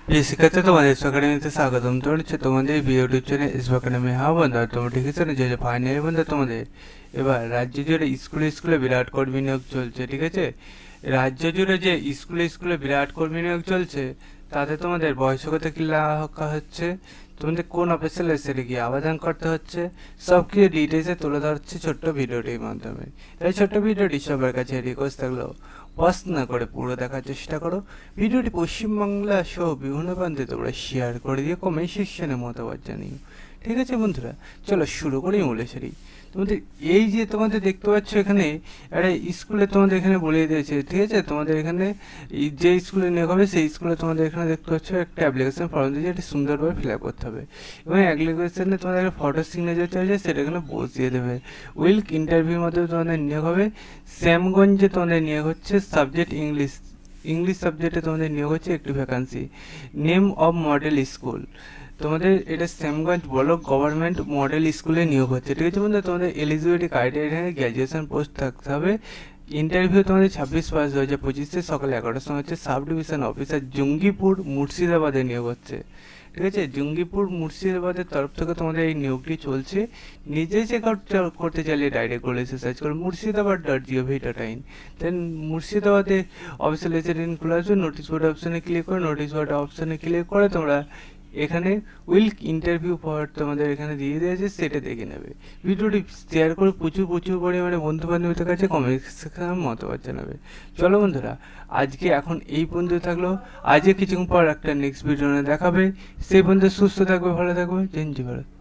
प्रिय शिक्षार्थी तुम्हारे इस अकेडमी स्वागतम তোমাদের ভিডিওটির জন্য এস একাডেমি হ্যাঁ বন্ধুরা তোমরা ঠিক আছে না যে ফাইনাল বন্ধু তোমাদের এবার রাজ্য জুড়ে স্কুলে বিরাট কর্মী নিয়োগ চলছে ঠিক আছে রাজ্য জুড়ে যে স্কুলে বিরাট কর্মী নিয়োগ চলছে তাতে তোমাদের বয়স্কতা কি রাখা হচ্ছে তোমাদের কোন অফিসিয়াল ওয়েবসাইটে গিয়ে আবেদন করতে হচ্ছে সব কিছু ডিটেলসে তুলে ধরছে ছোট্ট ভিডিওটির মাধ্যমে তাই ছোট্ট ভিডিওটি সবার কাছে রিকোয়েস্ট থাকলো পছন্দ না করে পুরো দেখার চেষ্টা করো ভিডিওটি পশ্চিমবাংলা সহ বিভিন্ন প্রান্তে তোমরা শেয়ার করে দিয়ে কমেন্ট সেকশনে মতামত জানিও ঠিক আছে বন্ধুরা চলো শুরু করি মূলে সারি তোমাদের এই যে তোমাদের দেখতে পাচ্ছ এখানে একটা স্কুলে তোমাদের এখানে বলে দিয়েছে ঠিক আছে তোমাদের এখানে যে স্কুলে নিয়োগ হবে সেই স্কুলে তোমাদের এখানে দেখতে পাচ্ছ একটা অ্যাপ্লিকেশন ফর্ম দিয়েছে এটা সুন্দরভাবে ফিল আপ করতে হবে এবং অ্যাপ্লিকেশনে তোমাদের একটা ফটো সিগনেচার চাইছে সেটা এখানে বসিয়ে দেবে উইল ইন্টারভিউর মাধ্যমে তোমাদের নিয়োগ হবে শ্যামগঞ্জে তোমাদের নিয়োগ হচ্ছে সাবজেক্ট ইংলিশ সাবজেক্টে তোমাদের নিয়োগ হচ্ছে একটি vacancy name of model school তোমাদের এটা শ্যামগঞ্জ ব্লক গভর্নমেন্ট মডেল স্কুলে নিয়োগ হচ্ছে ঠিক আছে বন্ধু তোমাদের এলিজিবিলিটি ক্রাইটেরিয়া গ্র্যাজুয়েশন পোস্ট থাকতে হবে ইন্টারভিউ তোমাদের 26/5/2025 সকাল 11টার সময় হচ্ছে সাব ডিভিশন অফিসার জঙ্গিপুর মুর্শিদাবাদে নিয়োগ হচ্ছে ঠিক আছে জঙ্গিপুর মুর্শিদাবাদের তরফ থেকে তোমাদের এই নিয়োগটি চলছে নিজে চেক আউট করতে চাইলে ডাইরেক্ট করে সার্চ করো মুর্শিদাবাদ.gov.in দেন মুর্শিদাবাদে অফিসিয়াল ওয়েবসাইট খোলা আসবে নোটিশ বোর্ড অপশানে ক্লিক করে নোটিশ বোর্ড অপশানে ক্লিক করে তোমরা এখানে উইল ইন্টারভিউ ফরওয়ার্ড তোমাদের এখানে দিয়ে দিয়েছে সেটা দেখে নেবে ভিডিওটি শেয়ার করে প্রচুর পরিমাণে বন্ধু বান্ধবদের কাছে কমেন্ট সেকশনে মতামত জানাবে চলো বন্ধুরা আজকে এখন এই পর্যন্ত থাকলো আজকে কিছুক্ষণ পর একটা নেক্সট ভিডিও দেখাবে সেই পর্যন্ত সুস্থ থাকবে ভালো থাকবে জয় হিন্দ ভারত।